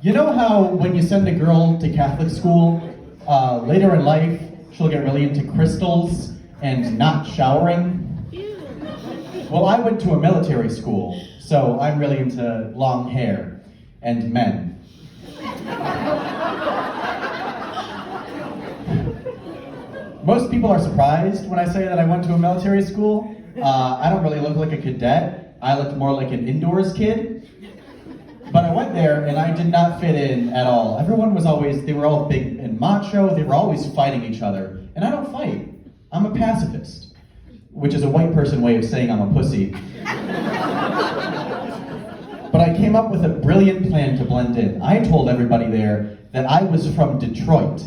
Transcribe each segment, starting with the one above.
You know how when you send a girl to Catholic school, later in life, she'll get really into crystals and not showering? Well, I went to a military school, so I'm really into long hair and men. Most people are surprised when I say that I went to a military school. I don't really look like a cadet. I look more like an indoors kid. But I went there and I did not fit in at all. They were all big and macho. They were always fighting each other. And I don't fight. I'm a pacifist, which is a white person way of saying I'm a pussy. But I came up with a brilliant plan to blend in. I told everybody there that I was from Detroit.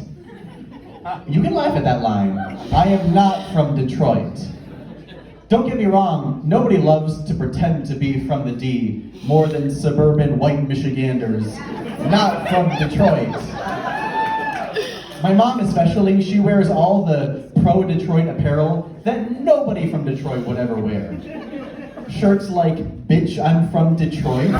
You can laugh at that line. I am not from Detroit. Don't get me wrong, nobody loves to pretend to be from the D more than suburban white Michiganders, not from Detroit. My mom especially, she wears all the pro-Detroit apparel that nobody from Detroit would ever wear. Shirts like, bitch, I'm from Detroit.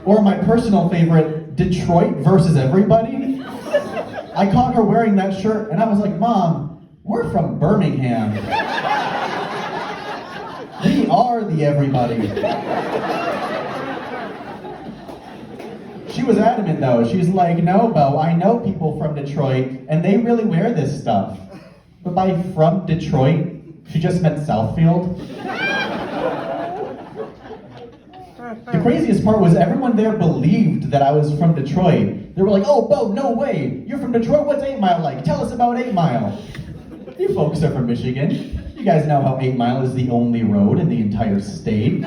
Or my personal favorite, Detroit versus everybody. I caught her wearing that shirt and I was like, Mom, we're from Birmingham. We are the everybody. She was adamant though. She's like, no, Beau, I know people from Detroit and they really wear this stuff. But by from Detroit, she just meant Southfield. The craziest part was everyone there believed that I was from Detroit. They were like, oh, Beau, no way. You're from Detroit? What's 8 Mile like? Tell us about 8 Mile. You folks are from Michigan. You guys know how 8 Mile is the only road in the entire state.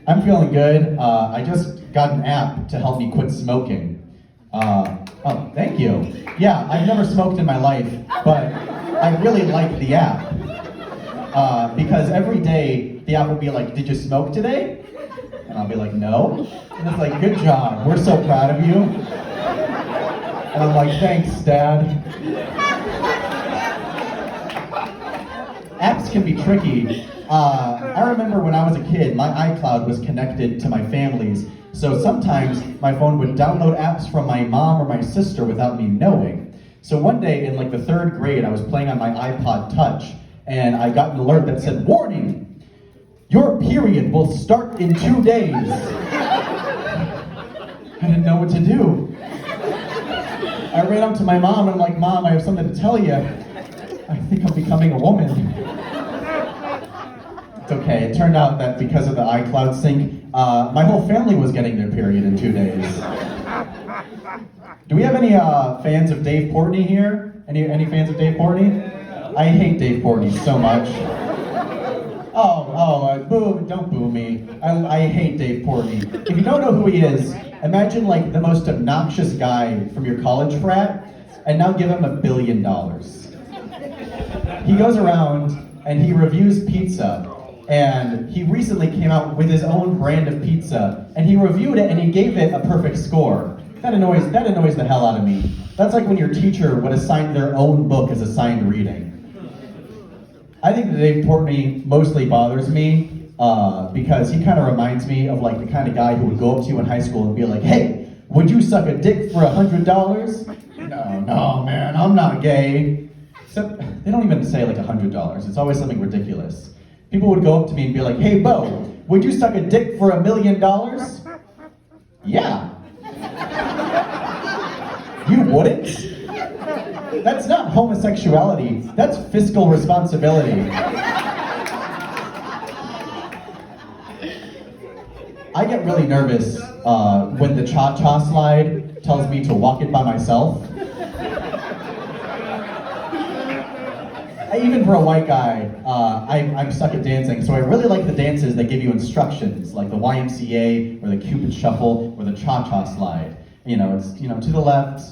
I'm feeling good. I just got an app to help me quit smoking. Oh, thank you. Yeah, I've never smoked in my life, but I really like the app. Because every day, the app will be like, did you smoke today? And I'll be like, no. And it's like, good job, we're so proud of you. And I'm like, thanks, Dad. Apps can be tricky. I remember when I was a kid, my iCloud was connected to my family's, so sometimes my phone would download apps from my mom or my sister without me knowing. So one day in like the 3rd grade, I was playing on my iPod Touch, and I got an alert that said, warning, your period will start in 2 days. I didn't know what to do. I ran up to my mom and I'm like, Mom, I have something to tell you. I think I'm becoming a woman. It's okay, it turned out that because of the iCloud sync, my whole family was getting their period in 2 days. Do we have any fans of Dave Portnoy here? Any fans of Dave Portnoy? I hate Dave Portnoy so much. Boo, don't boo me. I hate Dave Portnoy. If you don't know who he is, imagine like the most obnoxious guy from your college frat, and now give him $1 billion. He goes around and he reviews pizza, and he recently came out with his own brand of pizza, and he reviewed it and he gave it a perfect score. That annoys the hell out of me. That's like when your teacher would assign their own book as assigned reading. I think that Dave Portnoy mostly bothers me because he kind of reminds me of like the kind of guy who would go up to you in high school and be like, hey, would you suck a dick for $100? No, man, I'm not gay. Except they don't even say like $100. It's always something ridiculous. People would go up to me and be like, hey, Beau, would you suck a dick for $1 million? Yeah. You wouldn't? That's not homosexuality, that's fiscal responsibility. I get really nervous when the cha-cha slide tells me to walk it by myself. Even for a white guy, I'm stuck at dancing, so I really like the dances that give you instructions, like the YMCA, or the Cupid Shuffle, or the cha-cha slide. It's to the left,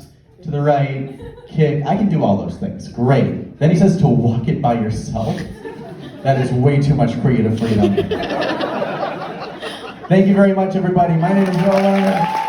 to the right, kick. I can do all those things. Great. Then he says to walk it by yourself. That is way too much creative freedom. Thank you very much, everybody. My name is Beau Lerner.